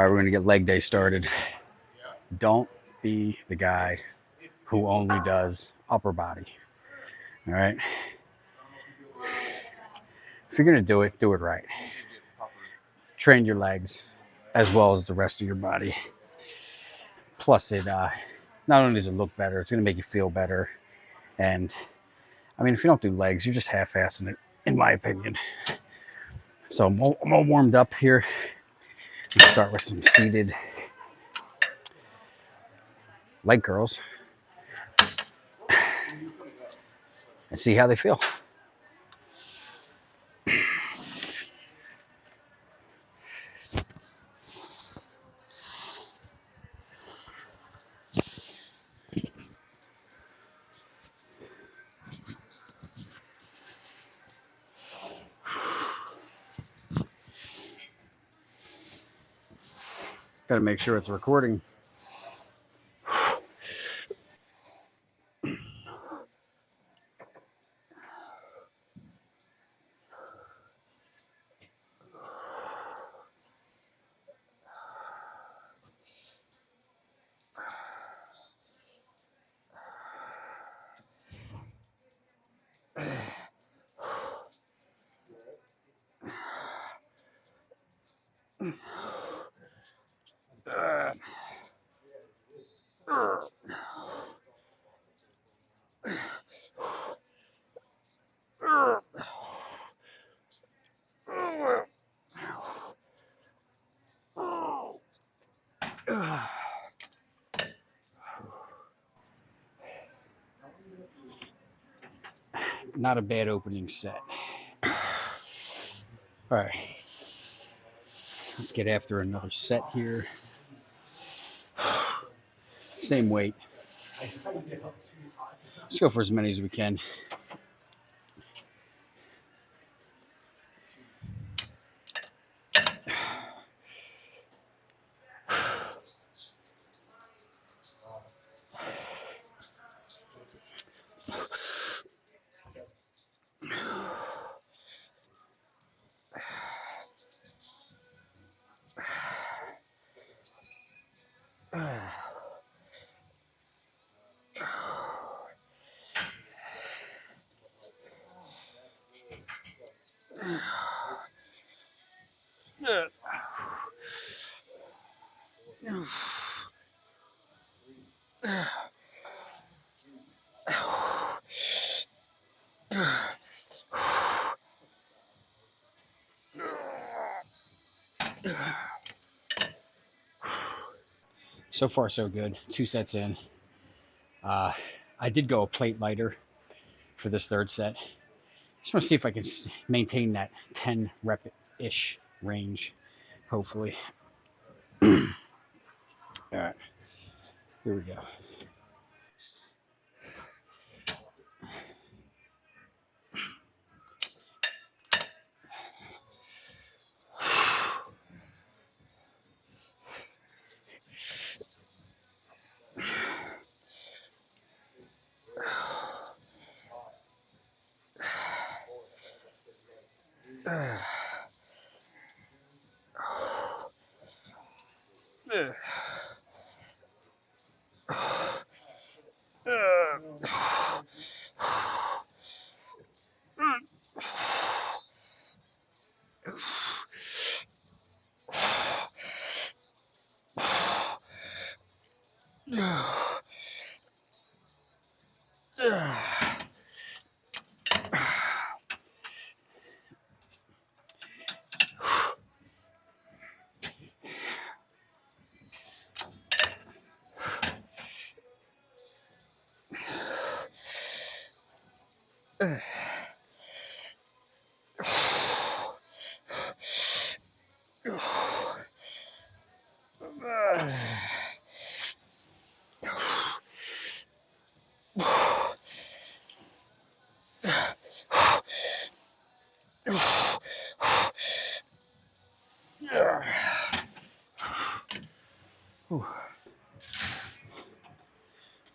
All right, we're going to get leg day started. Don't be the guy who only does upper body. All right. If you're going to do it right. Train your legs as well as the rest of your body. Plus, it not only does it look better, it's going to make you feel better. And I mean, if you don't do legs, you're just half-assing it, in my opinion. So I'm all warmed up here. Let's start with some seated leg curls and see how they feel. Got to make sure it's recording. Not a bad opening set. All right, let's get after another set here. Same weight. Let's go for as many as we can. So far, so good. 2 sets in. I did go a plate lighter for this third set. Just want to see if I can maintain that 10 rep-ish range, hopefully. All right, here we go.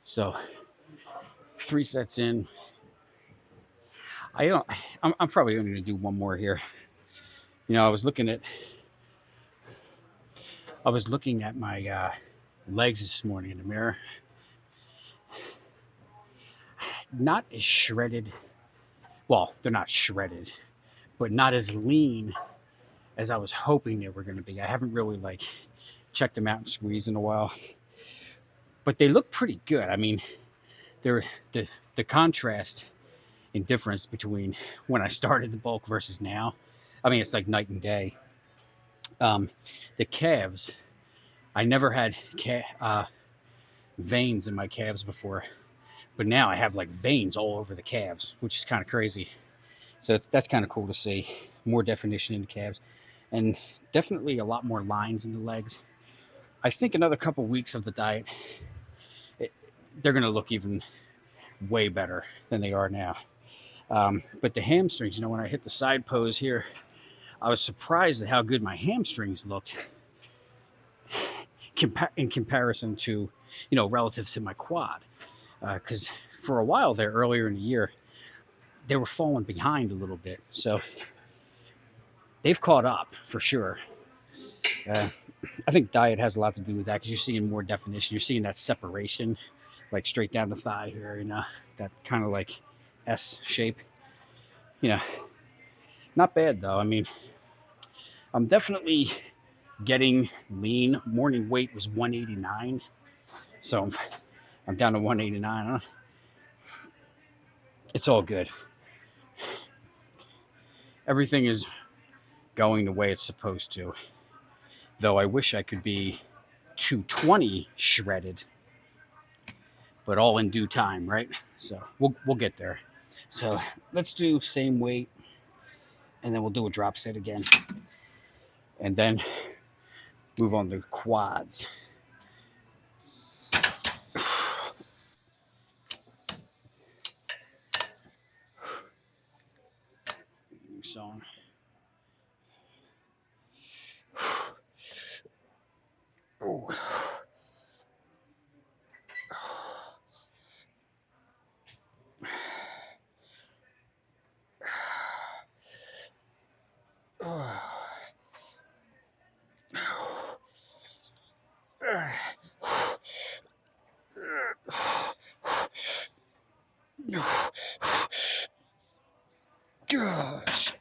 So 3 sets in. I'm probably only going to do one more here. You know, I was looking at I was looking at my legs this morning in the mirror. Not as shredded. Well, they're not shredded, but not as lean as I was hoping they were going to be. I haven't really like checked them out and squeezed in a while, but they look pretty good. I mean, they're the contrast and difference between when I started the bulk versus now. I mean, it's like night and day. Um, the calves, I never had veins in my calves before, but now I have like veins all over the calves, which is kind of crazy. So that's kind of cool to see. More definition in the calves, and definitely a lot more lines in the legs. I think another couple weeks of the diet, it, they're going to look even way better than they are now. But the hamstrings, when I hit the side pose here, I was surprised at how good my hamstrings looked in comparison to, relative to my quad. Because for a while there, earlier in the year, they were falling behind a little bit. So they've caught up for sure. I think diet has a lot to do with that because you're seeing more definition. You're seeing that separation, like straight down the thigh here, that kind of like S shape. You know, not bad though. I mean, I'm definitely getting lean. Morning weight was 189, so I'm down to 189. It's all good. Everything is going the way it's supposed to. Though I wish I could be 220 shredded, but all in due time, right? So we'll get there. So let's do same weight, and then we'll do a drop set again, and then move on to quads. New song. Oh. Gosh.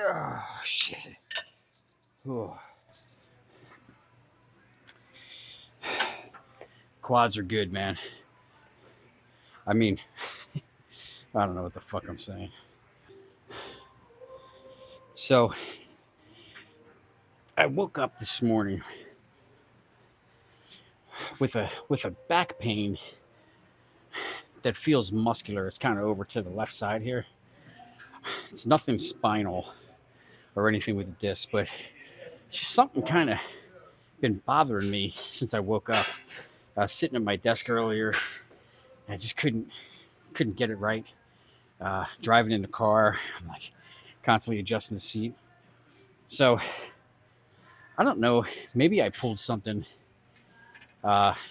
Oh, shit. Oh. Quads are good, man. I mean, I don't know what the fuck I'm saying. So, I woke up this morning with a back pain that feels muscular. It's kind of over to the left side here. It's nothing spinal or anything with the disc, but it's just something kind of been bothering me since I woke up. I was sitting at my desk earlier, and I just couldn't get it right. Driving in the car, I'm like constantly adjusting the seat. So I don't know. Maybe I pulled something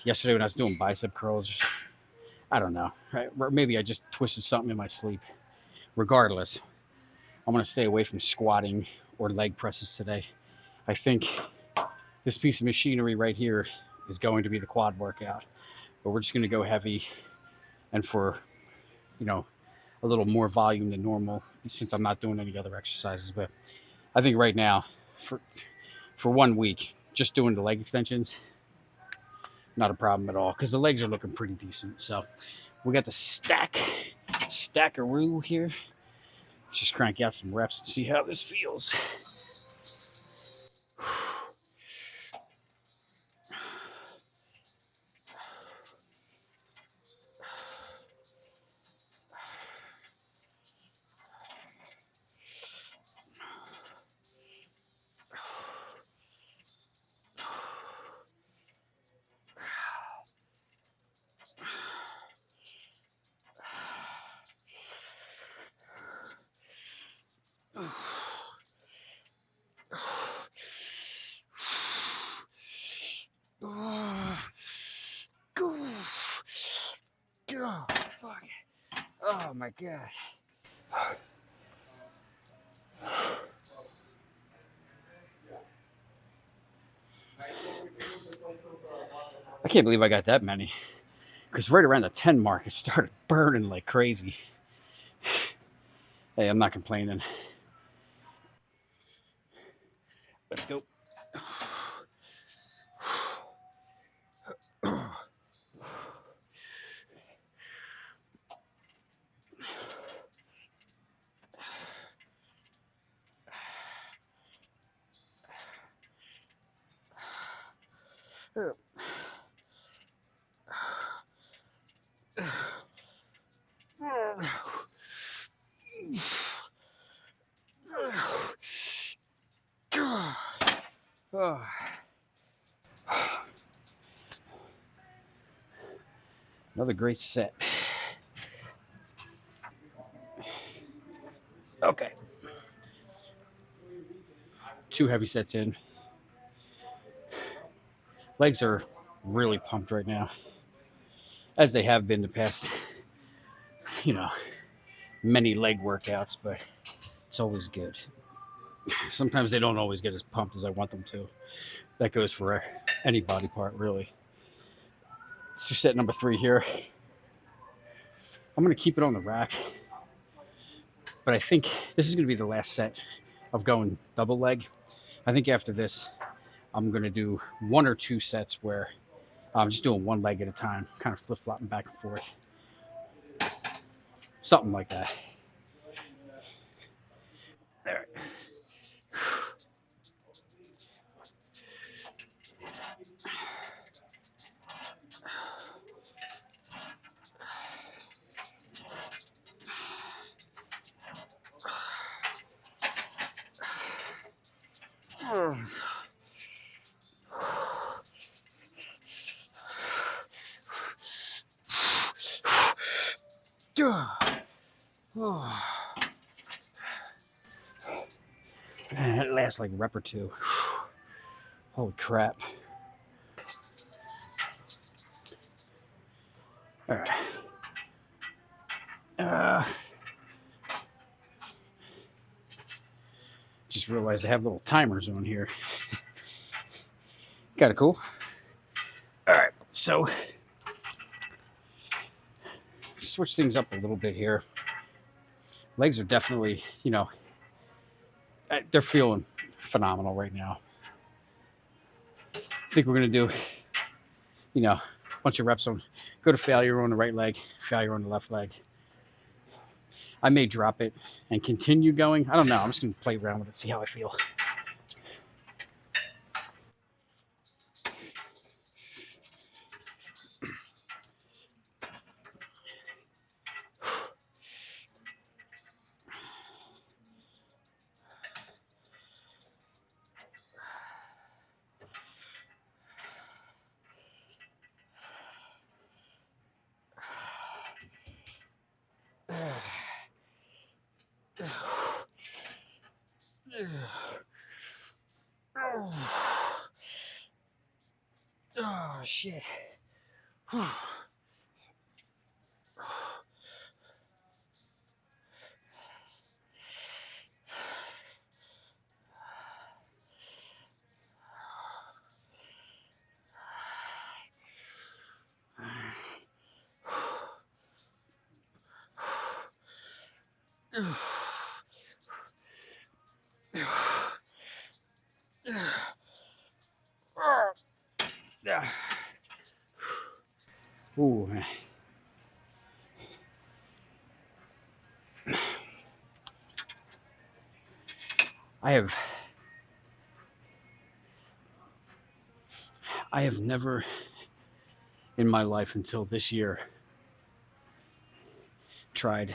yesterday when I was doing bicep curls. I don't know. Or maybe I just twisted something in my sleep. Regardless, I'm going to stay away from squatting or leg presses today. I think this piece of machinery right here is going to be the quad workout. But we're just going to go heavy and for, a little more volume than normal since I'm not doing any other exercises. But I think right now, for 1 week, just doing the leg extensions, not a problem at all because the legs are looking pretty decent. So we got the stackaroo here. Let's just crank out some reps and see how this feels. Oh, fuck. Oh my gosh. I can't believe I got that many. Because right around the 10 mark, it started burning like crazy. Hey, I'm not complaining. Let's go. Oh. Another great set. Okay. 2 heavy sets in. Legs are really pumped right now, as they have been the past, many leg workouts, but it's always good. Sometimes they don't always get as pumped as I want them to. That goes for any body part, really. So set number 3 here. I'm going to keep it on the rack, but I think this is going to be the last set of going double leg. I think after this, I'm going to do 1 or 2 sets where I'm just doing 1 leg at a time, kind of flip-flopping back and forth. Something like that. All right. Oh. Man, it lasts like a rep or 2. Holy crap. All right. Just realized I have little timers on here. Kind of cool. All right, so switch things up a little bit here. Legs are definitely, they're feeling phenomenal right now. I think we're going to do, a bunch of reps on, go to failure on the right leg, failure on the left leg. I may drop it and continue going. I don't know. I'm just going to play around with it, see how I feel. Oh, shit. Ooh, man. I have never in my life until this year tried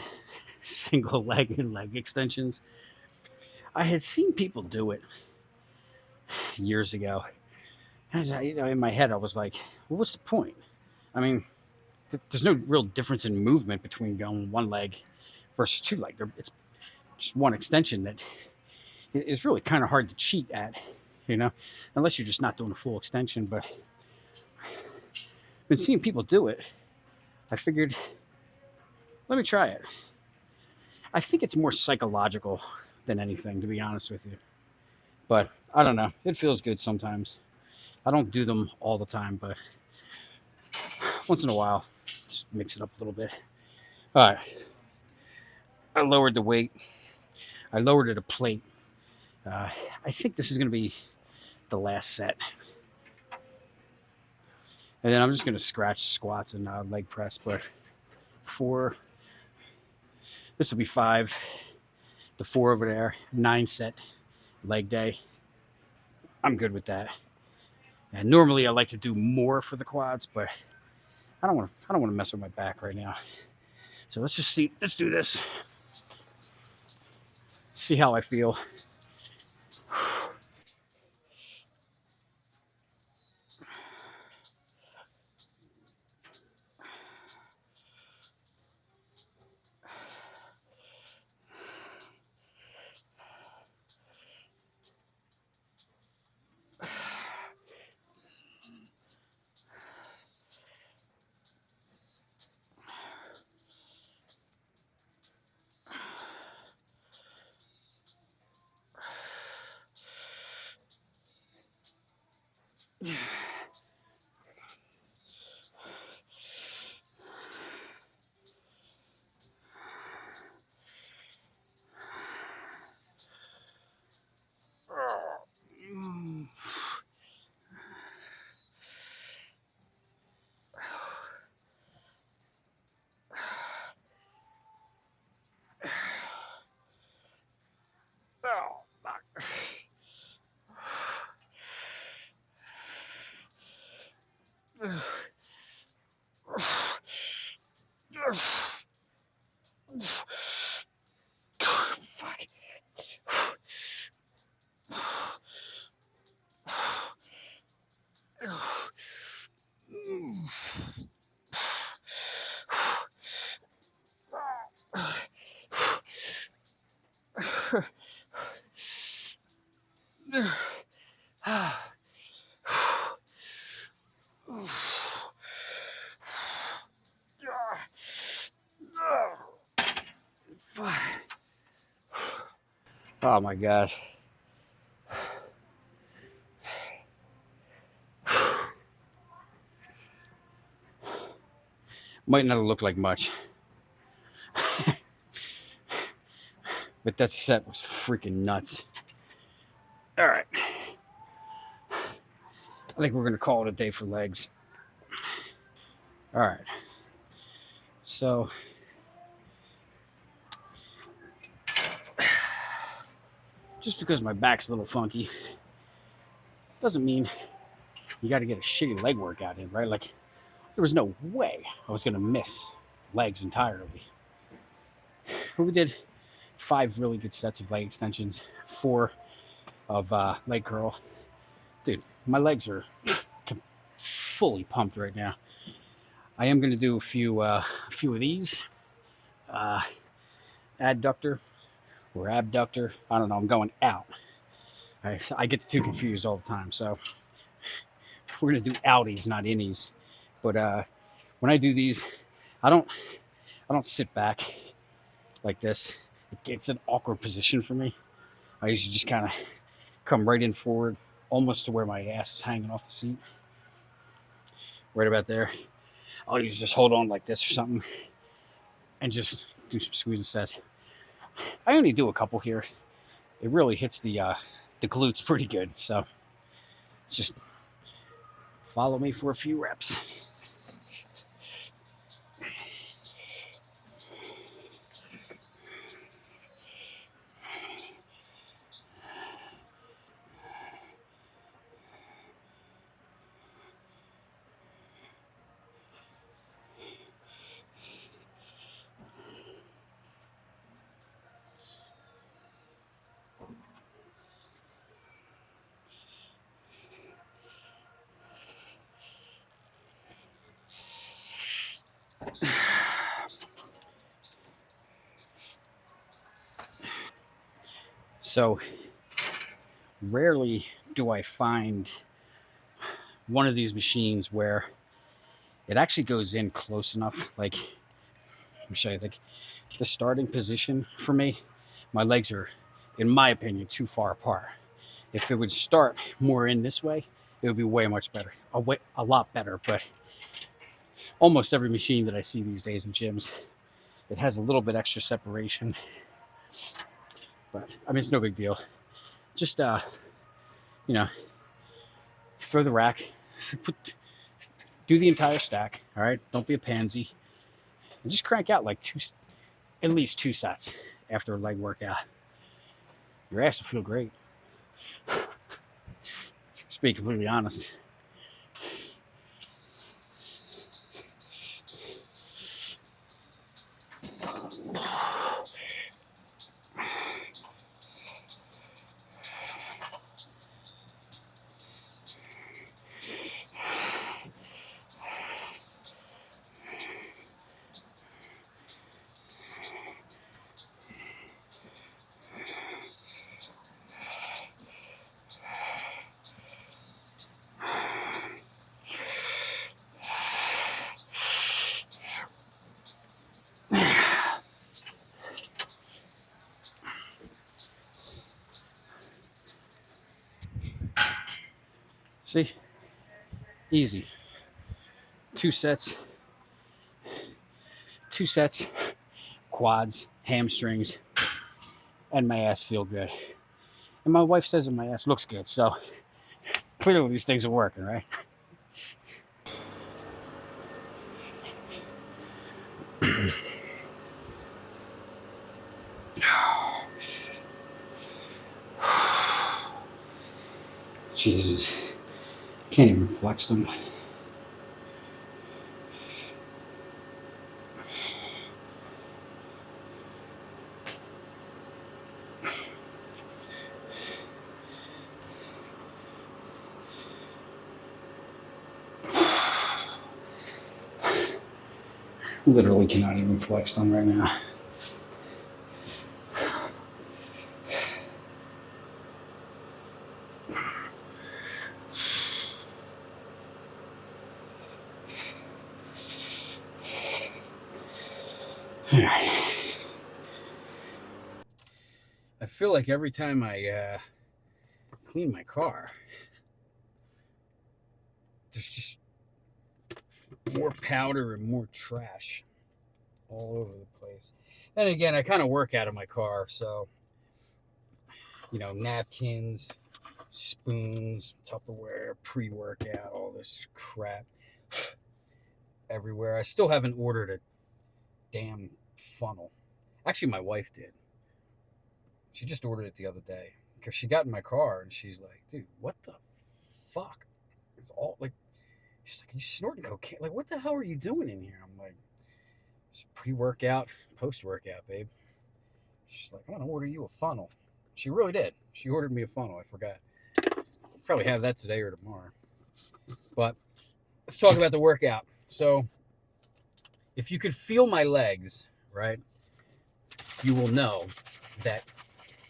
single leg and leg extensions. I had seen people do it years ago. And in my head, I was like, well, what's the point? I mean, there's no real difference in movement between going 1 leg versus 2 leg. It's just one extension that is really kind of hard to cheat at, unless you're just not doing a full extension. But I've been seeing people do it. I figured, let me try it. I think it's more psychological than anything, to be honest with you. But I don't know. It feels good sometimes. I don't do them all the time, but once in a while, just mix it up a little bit. All right. I lowered the weight. I lowered it a plate. I think this is going to be the last set. And then I'm just going to scratch squats and leg press. But 4, this will be 5. The 4 over there, 9 set leg day. I'm good with that. And normally I like to do more for the quads, but I don't want to mess with my back right now. So let's just see. Let's do this. See how I feel. Fuck. Oh my god. Might not look like much, but that set was freaking nuts. All right. I think we're going to call it a day for legs. All right. So, just because my back's a little funky doesn't mean you got to get a shitty leg workout in, right? Like, there was no way I was going to miss legs entirely. But we did 5 really good sets of leg extensions, 4 of leg curl. Dude, my legs are fully pumped right now. I am going to do a few of these. Adductor or abductor. I don't know. I'm going out. I get the two confused all the time. So we're going to do outies, not innies. But when I do these, I don't sit back like this. It's an awkward position for me. I usually just kind of come right in forward, almost to where my ass is hanging off the seat. Right about there. I'll usually just hold on like this or something and just do some squeeze and sets. I only do a couple here. It really hits the glutes pretty good. So just follow me for a few reps. So rarely do I find one of these machines where It actually goes in close enough. Like, let me show you. Like, the starting position for me, my legs are, in my opinion, too far apart. If it would start more in this way, it would be way much better, a lot better. But almost every machine that I see these days in gyms, it has a little bit extra separation. But I mean, it's no big deal. Just you know, throw the rack, do the entire stack. All right, don't be a pansy, and just crank out like at least 2 sets after a leg workout. Your ass will feel great. To be completely honest. See? Easy. 2 sets. 2 sets. Quads, hamstrings, and my ass feel good. And my wife says that my ass looks good, so clearly these things are working, right? Jesus. Can't even flex them. Literally cannot even flex them right now. I feel like every time I clean my car, there's just more powder and more trash all over the place. And again, I kind of work out of my car, so napkins, spoons, Tupperware, pre-workout, all this crap everywhere. I still haven't ordered a damn funnel. Actually, my wife did. She just ordered it the other day because she got in my car and she's like, "Dude, what the fuck?" It's all like, she's like, "Are you snorting cocaine? Like, what the hell are you doing in here?" I'm like, "It's pre-workout, post-workout, babe." She's like, "I'm gonna order you a funnel." She really did. She ordered me a funnel. I forgot. Probably have that today or tomorrow. But let's talk about the workout. So, if you could feel my legs, right, you will know that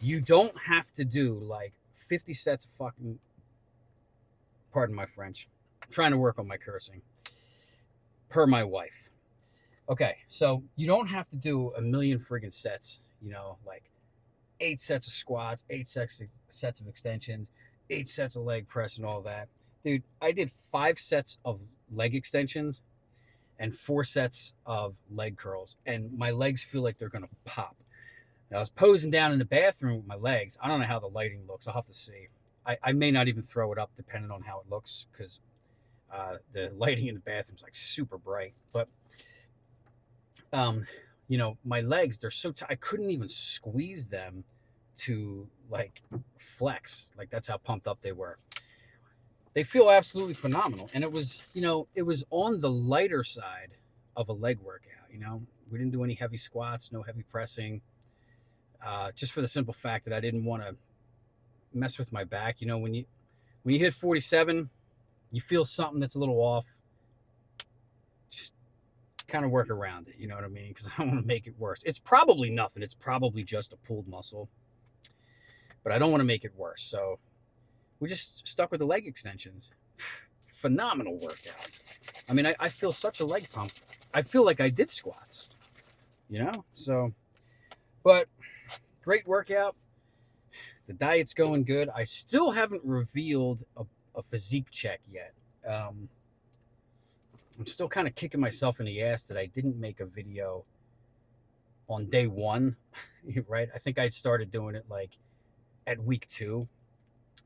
you don't have to do like 50 sets of fucking, pardon my French, I'm trying to work on my cursing, per my wife. Okay, so you don't have to do a million friggin' sets, like 8 sets of squats, 8 sets of extensions, 8 sets of leg press and all that. Dude, I did 5 sets of leg extensions and 4 sets of leg curls, and my legs feel like they're gonna pop. Now, I was posing down in the bathroom with my legs. I don't know how the lighting looks. I'll have to see. I may not even throw it up depending on how it looks because the lighting in the bathroom's like super bright. But, my legs, they're so tight. I couldn't even squeeze them to like flex. Like that's how pumped up they were. They feel absolutely phenomenal. And it was on the lighter side of a leg workout. We didn't do any heavy squats, no heavy pressing. Just for the simple fact that I didn't want to mess with my back. When you hit 47, you feel something that's a little off. Just kind of work around it. You know what I mean? Because I don't want to make it worse. It's probably nothing. It's probably just a pulled muscle. But I don't want to make it worse. So we just stuck with the leg extensions. Phenomenal workout. I mean, I feel such a leg pump. I feel like I did squats, So, but great workout. The diet's going good. I still haven't revealed a physique check yet. Um, I'm still kind of kicking myself in the ass that I didn't make a video on day one, right? I think I started doing it like at week 2,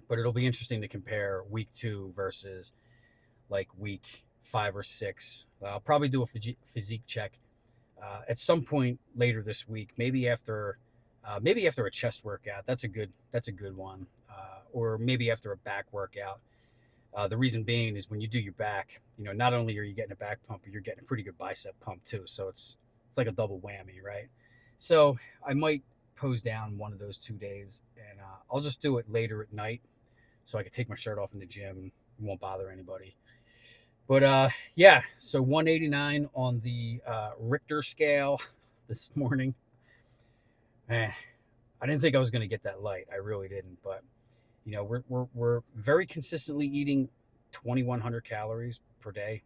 but it'll be interesting to compare week 2 versus like week 5 or 6. I'll probably do a physique check at some point later this week, maybe after a chest workout. That's a good one, or maybe after a back workout. The reason being is when you do your back, not only are you getting a back pump, but you're getting a pretty good bicep pump too. So it's like a double whammy, right? So I might pose down one of those 2 days, and I'll just do it later at night, so I can take my shirt off in the gym. It won't bother anybody. But yeah, so 189 on the Richter scale this morning. I didn't think I was going to get that light. I really didn't. But we're very consistently eating 2,100 calories per day.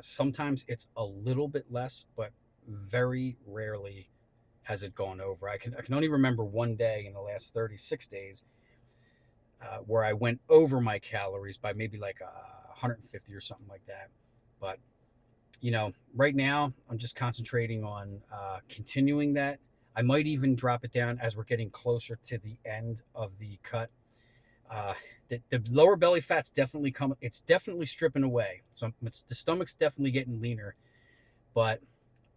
Sometimes it's a little bit less, but very rarely has it gone over. I can only remember one day in the last 36 days where I went over my calories by maybe like 150 or something like that. But right now I'm just concentrating on continuing that. I might even drop it down as we're getting closer to the end of the cut. The lower belly fat's definitely coming. It's definitely stripping away. So the stomach's definitely getting leaner. But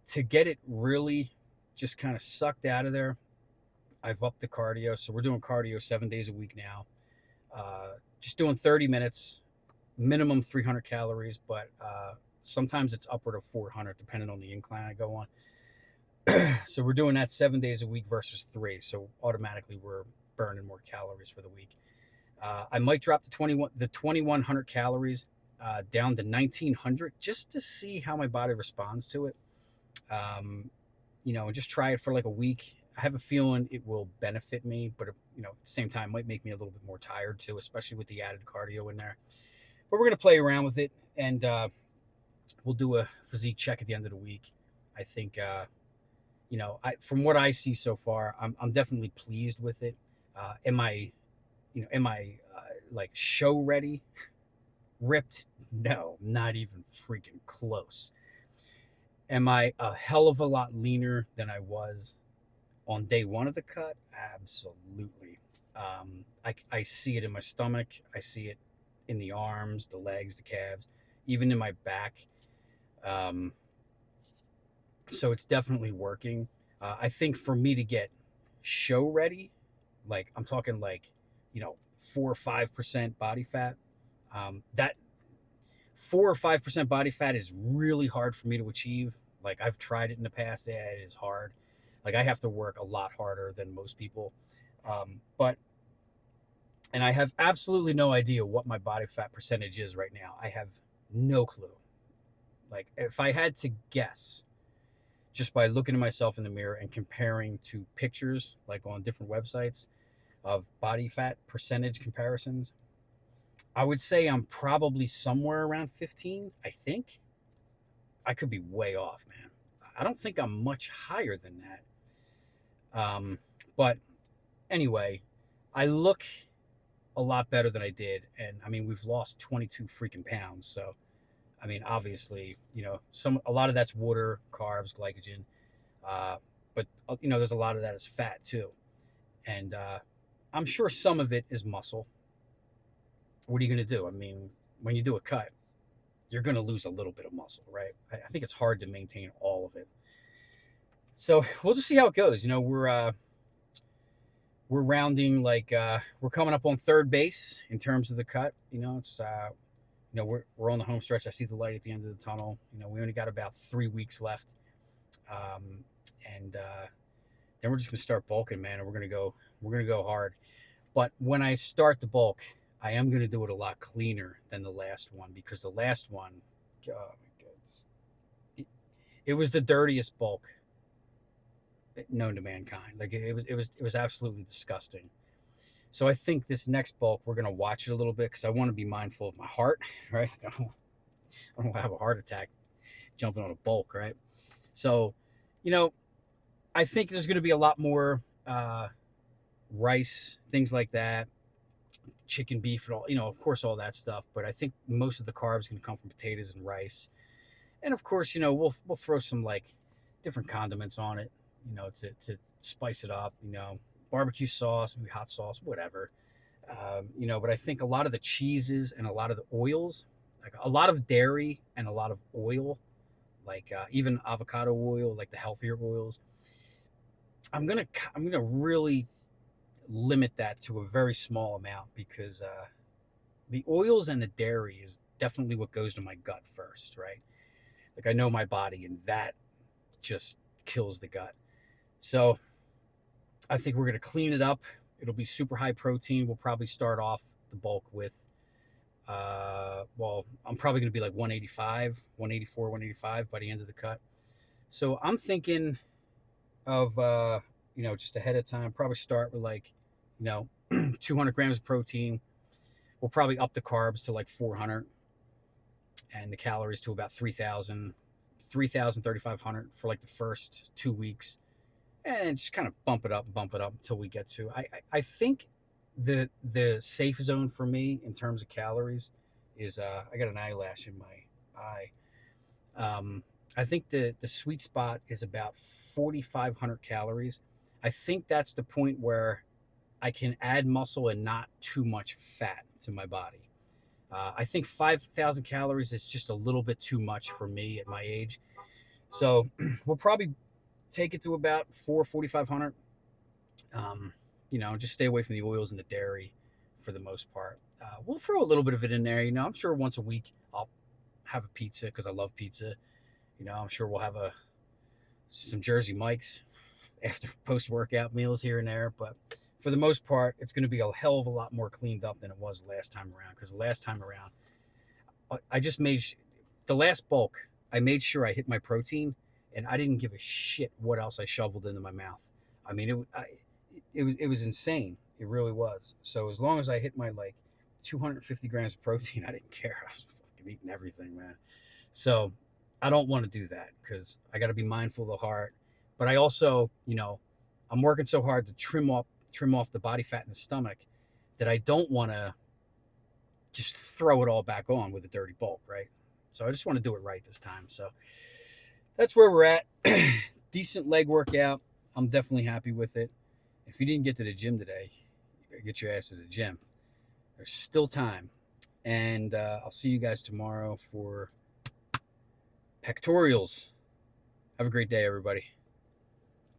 to get it really just kind of sucked out of there, I've upped the cardio. So we're doing cardio 7 days a week now. Just doing 30 minutes, minimum 300 calories, but sometimes it's upward of 400 depending on the incline I go on. So we're doing that 7 days a week versus 3. So automatically we're burning more calories for the week. I might drop the 2,100 calories down to 1,900 just to see how my body responds to it. And just try it for like a week. I have a feeling it will benefit me, but at the same time, might make me a little bit more tired too, especially with the added cardio in there. But we're gonna play around with it, and we'll do a physique check at the end of the week. I think, from what I see so far, I'm definitely pleased with it. Am I like show ready, ripped? No, not even freaking close. Am I a hell of a lot leaner than I was on day 1 of the cut? Absolutely. I see it in my stomach. I see it in the arms, the legs, the calves, even in my back. So it's definitely working. I think for me to get show ready, like I'm talking like, 4 or 5% body fat, that 4 or 5% body fat is really hard for me to achieve. Like I've tried it in the past. Yeah, it is hard. Like I have to work a lot harder than most people. And I have absolutely no idea what my body fat percentage is right now. I have no clue. Like if I had to guess just by looking at myself in the mirror and comparing to pictures like on different websites of body fat percentage comparisons, I would say I'm probably somewhere around 15, I think. I could be way off, man. I don't think I'm much higher than that. But anyway, I look a lot better than I did. And I mean, we've lost 22 freaking pounds. So, I mean, obviously, a lot of that's water, carbs, glycogen. But there's a lot of that is fat too. And I'm sure some of it is muscle. What are you going to do? I mean, when you do a cut, you're going to lose a little bit of muscle, right? I think it's hard to maintain all of it. So we'll just see how it goes. We're rounding like we're coming up on third base in terms of the cut. It's we're on the home stretch. I see the light at the end of the tunnel. We only got about 3 weeks left, and then we're just gonna start bulking, man. And we're gonna go hard. But when I start the bulk, I am gonna do it a lot cleaner than the last one, because the last one, oh my goodness, it was the dirtiest bulk known to mankind. Like it was absolutely disgusting. So I think this next bulk, we're gonna watch it a little bit because I want to be mindful of my heart, right? I don't have a heart attack jumping on a bulk, right? So, you know, I think there's going to be a lot more rice, things like that, chicken, beef, and all, of course, all that stuff. But I think most of the carbs going to come from potatoes and rice. And of course, we'll throw some like different condiments on it, to spice it up, barbecue sauce, maybe hot sauce, whatever. But I think a lot of the cheeses and a lot of the oils, like a lot of dairy and a lot of oil, like even avocado oil, like the healthier oils, I'm gonna really limit that to a very small amount because the oils and the dairy is definitely what goes to my gut first, right? Like I know my body, and that just kills the gut. So I think we're gonna clean it up. It'll be super high protein. We'll probably start off the bulk with, I'm probably gonna be like 185, 184, 185 by the end of the cut. So I'm thinking of, just ahead of time, probably start with like, 200 grams of protein. We'll probably up the carbs to like 400 and the calories to about 3,000, 3,500 for like the first 2 weeks, and just kind of bump it up until we get to. I think the safe zone for me in terms of calories is I got an eyelash in my eye. I think the sweet spot is about 4,500 calories. I think that's the point where I can add muscle and not too much fat to my body. I think 5,000 calories is just a little bit too much for me at my age. So we'll probably take it to about 4,500. Just stay away from the oils and the dairy for the most part. We'll throw a little bit of it in there. I'm sure once a week I'll have a pizza because I love pizza. I'm sure we'll have some Jersey Mike's after post-workout meals here and there. But for the most part, it's going to be a hell of a lot more cleaned up than it was the last time around. Because the last time around, I just the last bulk, I made sure I hit my protein, and I didn't give a shit what else I shoveled into my mouth. I mean, it was insane. It really was. So as long as I hit my like 250 grams of protein, I didn't care. I was fucking eating everything, man. So I don't want to do that because I got to be mindful of the heart. But I also, I'm working so hard to trim off the body fat in the stomach that I don't want to just throw it all back on with a dirty bulk, right? So I just want to do it right this time. So that's where we're at. Decent leg workout. I'm definitely happy with it. If you didn't get to the gym today, you better get your ass to the gym. There's still time. And I'll see you guys tomorrow for pectorials. Have a great day, everybody.